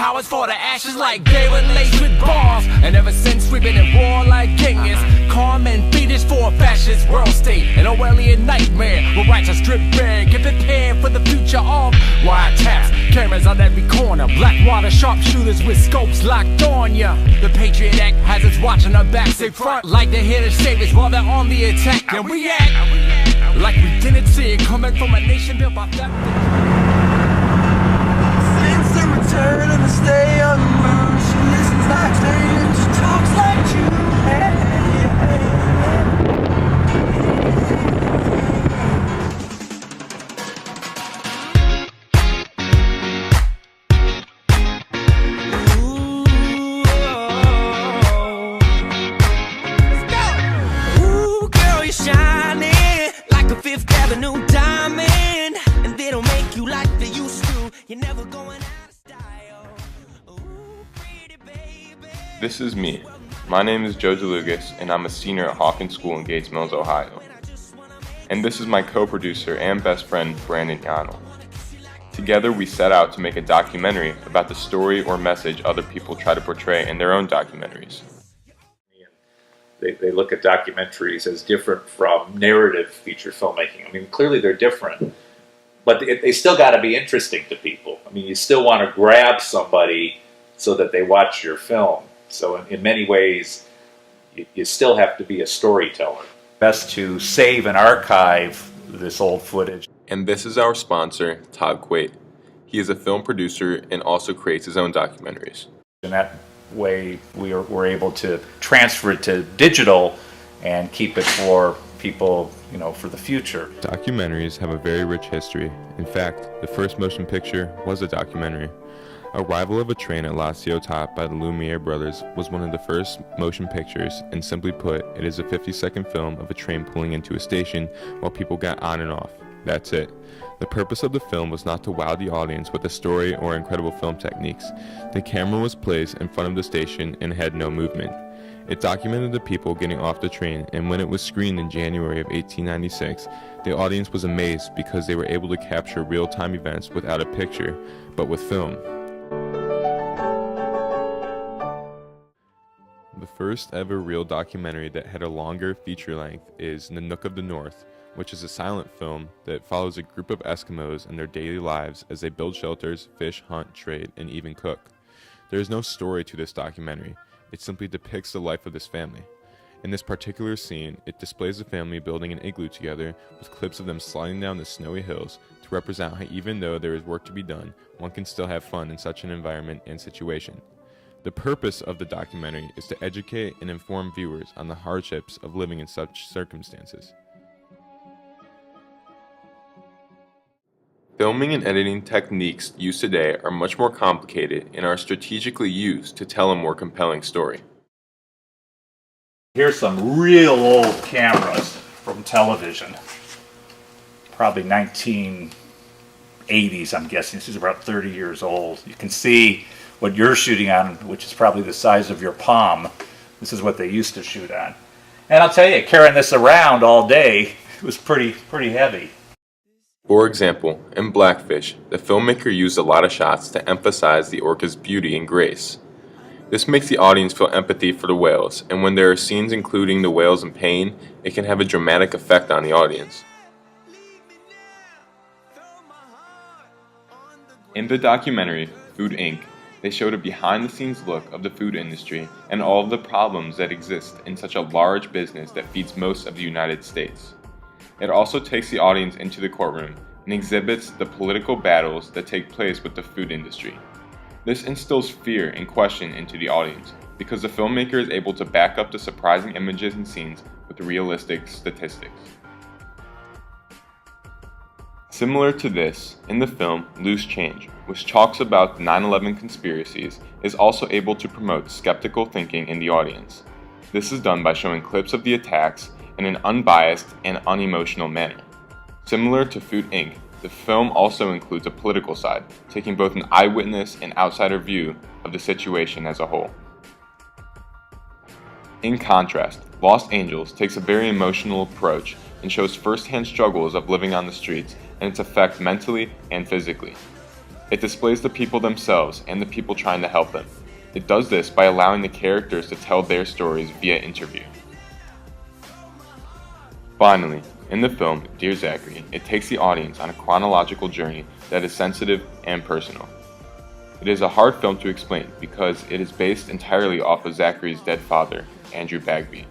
towers for the ashes like they were laced with balls. And ever since we've been at war like kings, calm and fiendish for a fascist world state, an Orwellian nightmare where rights are stripped bare. Get prepared for the future of wiretaps, cameras on every corner, black water sharpshooters with scopes locked on ya. The Patriot Act has us watching our backs, they front like they're here to save us while they're on the attack. And we act like we didn't see it coming from a nation built by theft. Since the return of the stay on the moon, she listens like Taylor, she talks like you. Ooh, girl, you're shining like a Fifth Avenue diamond, and they don't make you like they used to. You're never going out of style. Ooh, pretty baby. This is me. My name is Joe DeLugas, and I'm a senior at Hawkins School in Gates Mills, Ohio. And this is my co-producer and best friend, Brandon Yonel. Together, we set out to make a documentary about the story or message other people try to portray in their own documentaries. They look at documentaries as different from narrative feature filmmaking. I mean, clearly they're different, but they still got to be interesting to people. I mean, you still want to grab somebody so that they watch your film. So in many ways, you still have to be a storyteller. Best to save and archive this old footage. And this is our sponsor, Todd Quaid. He is a film producer and also creates his own documentaries. In that way, we're able to transfer it to digital and keep it for people, for the future. Documentaries have a very rich history. In fact, the first motion picture was a documentary. Arrival of a Train at La Ciotat by the Lumiere brothers was one of the first motion pictures, and simply put, it is a 50-second film of a train pulling into a station while people got on and off. That's it. The purpose of the film was not to wow the audience with a story or incredible film techniques. The camera was placed in front of the station and had no movement. It documented the people getting off the train, and when it was screened in January of 1896, the audience was amazed because they were able to capture real-time events without a picture, but with film. The first ever real documentary that had a longer feature length is Nanook of the North, which is a silent film that follows a group of Eskimos in their daily lives as they build shelters, fish, hunt, trade, and even cook. There is no story to this documentary. It simply depicts the life of this family. In this particular scene, it displays the family building an igloo together with clips of them sliding down the snowy hills to represent how even though there is work to be done, one can still have fun in such an environment and situation. The purpose of the documentary is to educate and inform viewers on the hardships of living in such circumstances. Filming and editing techniques used today are much more complicated and are strategically used to tell a more compelling story. Here's some real old cameras from television. Probably 1980s, I'm guessing. This is about 30 years old. You can see what you're shooting on, which is probably the size of your palm. This is what they used to shoot on. And I'll tell you, carrying this around all day, it was pretty heavy. For example, in Blackfish, the filmmaker used a lot of shots to emphasize the orca's beauty and grace. This makes the audience feel empathy for the whales, and when there are scenes including the whales in pain, it can have a dramatic effect on the audience. In the documentary, Food Inc., they showed a behind-the-scenes look of the food industry and all of the problems that exist in such a large business that feeds most of the United States. It also takes the audience into the courtroom and exhibits the political battles that take place with the food industry. This instills fear and question into the audience because the filmmaker is able to back up the surprising images and scenes with realistic statistics. Similar to this, in the film Loose Change, which talks about the 9/11 conspiracies, is also able to promote skeptical thinking in the audience. This is done by showing clips of the attacks in an unbiased and unemotional manner. Similar to Food Inc., the film also includes a political side, taking both an eyewitness and outsider view of the situation as a whole. In contrast, Lost Angels takes a very emotional approach and shows first-hand struggles of living on the streets and its effect mentally and physically. It displays the people themselves and the people trying to help them. It does this by allowing the characters to tell their stories via interview. Finally, in the film Dear Zachary, it takes the audience on a chronological journey that is sensitive and personal. It is a hard film to explain because it is based entirely off of Zachary's dead father, Andrew Bagby.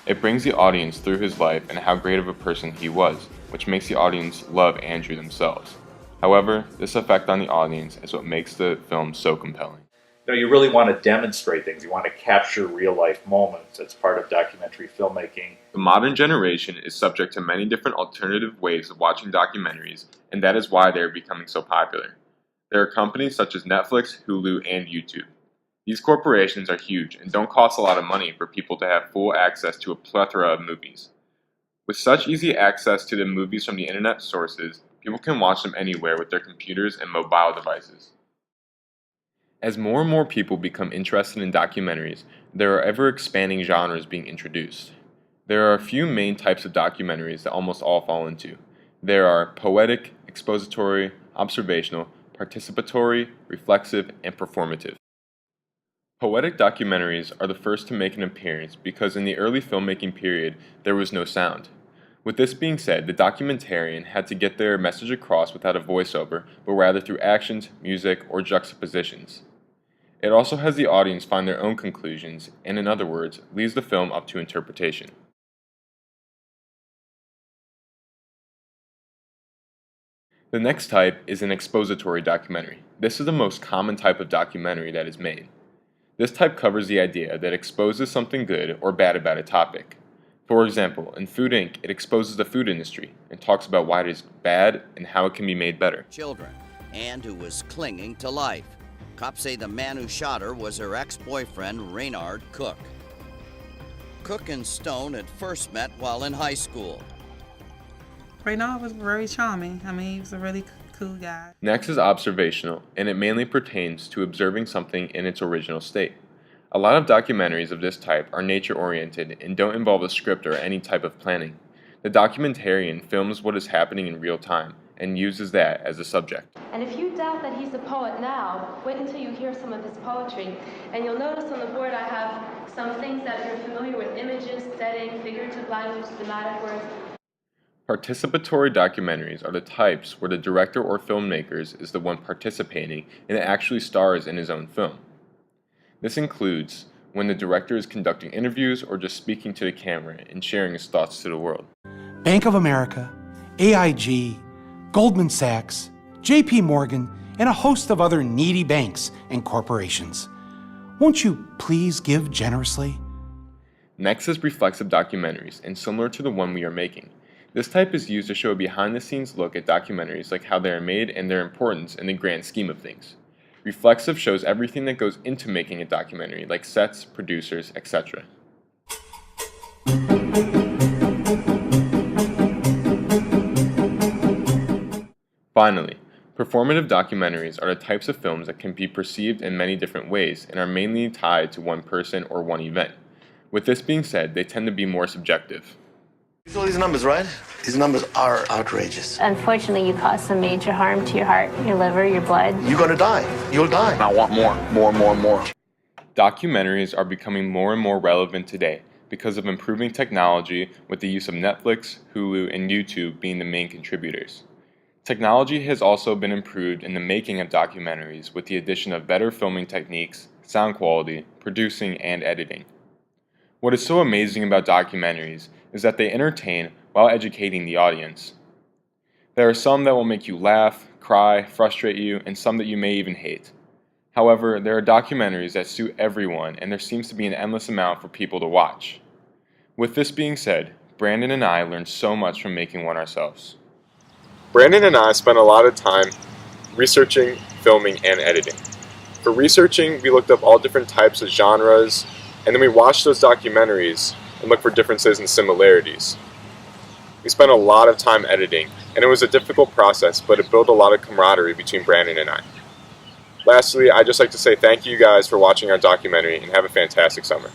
It brings the audience through his life and how great of a person he was, which makes the audience love Andrew themselves. However, this effect on the audience is what makes the film so compelling. You really want to demonstrate things. You want to capture real-life moments. It's part of documentary filmmaking. The modern generation is subject to many different alternative ways of watching documentaries, and that is why they are becoming so popular. There are companies such as Netflix, Hulu, and YouTube. These corporations are huge and don't cost a lot of money for people to have full access to a plethora of movies. With such easy access to the movies from the internet sources, people can watch them anywhere with their computers and mobile devices. As more and more people become interested in documentaries, there are ever-expanding genres being introduced. There are a few main types of documentaries that almost all fall into. There are poetic, expository, observational, participatory, reflexive, and performative. Poetic documentaries are the first to make an appearance because in the early filmmaking period, there was no sound. With this being said, the documentarian had to get their message across without a voiceover, but rather through actions, music, or juxtapositions. It also has the audience find their own conclusions, and in other words, leaves the film up to interpretation. The next type is an expository documentary. This is the most common type of documentary that is made. This type covers the idea that exposes something good or bad about a topic. For example, in Food Inc., it exposes the food industry and talks about why it is bad and how it can be made better. Children, and who was clinging to life. Cops say the man who shot her was her ex-boyfriend, Reynard Cook. Cook and Stone had first met while in high school. Reynard was very charming. He was a really cool guy. Next is observational, and it mainly pertains to observing something in its original state. A lot of documentaries of this type are nature-oriented and don't involve a script or any type of planning. The documentarian films what is happening in real time and uses that as a subject. And if you doubt that he's a poet now, wait until you hear some of his poetry. And you'll notice on the board I have some things that you're familiar with: images, setting, figurative language, thematic words. Participatory documentaries are the types where the director or filmmakers is the one participating and actually stars in his own film. This includes when the director is conducting interviews or just speaking to the camera and sharing his thoughts to the world. Bank of America, AIG, Goldman Sachs, JP Morgan, and a host of other needy banks and corporations. Won't you please give generously? Next is reflexive documentaries, and similar to the one we are making. This type is used to show a behind-the-scenes look at documentaries, like how they are made and their importance in the grand scheme of things. Reflexive shows everything that goes into making a documentary, like sets, producers, etc. Finally, performative documentaries are the types of films that can be perceived in many different ways and are mainly tied to one person or one event. With this being said, they tend to be more subjective. You saw these numbers, right? These numbers are outrageous. Unfortunately, you caused some major harm to your heart, your liver, your blood. You're gonna die. You'll die. I want more. Documentaries are becoming more and more relevant today because of improving technology, with the use of Netflix, Hulu, and YouTube being the main contributors. Technology has also been improved in the making of documentaries with the addition of better filming techniques, sound quality, producing, and editing. What is so amazing about documentaries is that they entertain while educating the audience. There are some that will make you laugh, cry, frustrate you, and some that you may even hate. However, there are documentaries that suit everyone, and there seems to be an endless amount for people to watch. With this being said, Brandon and I learned so much from making one ourselves. Brandon and I spent a lot of time researching, filming, and editing. For researching, we looked up all different types of genres, and then we watched those documentaries and looked for differences and similarities. We spent a lot of time editing, and it was a difficult process, but it built a lot of camaraderie between Brandon and I. Lastly, I'd just like to say thank you guys for watching our documentary, and have a fantastic summer.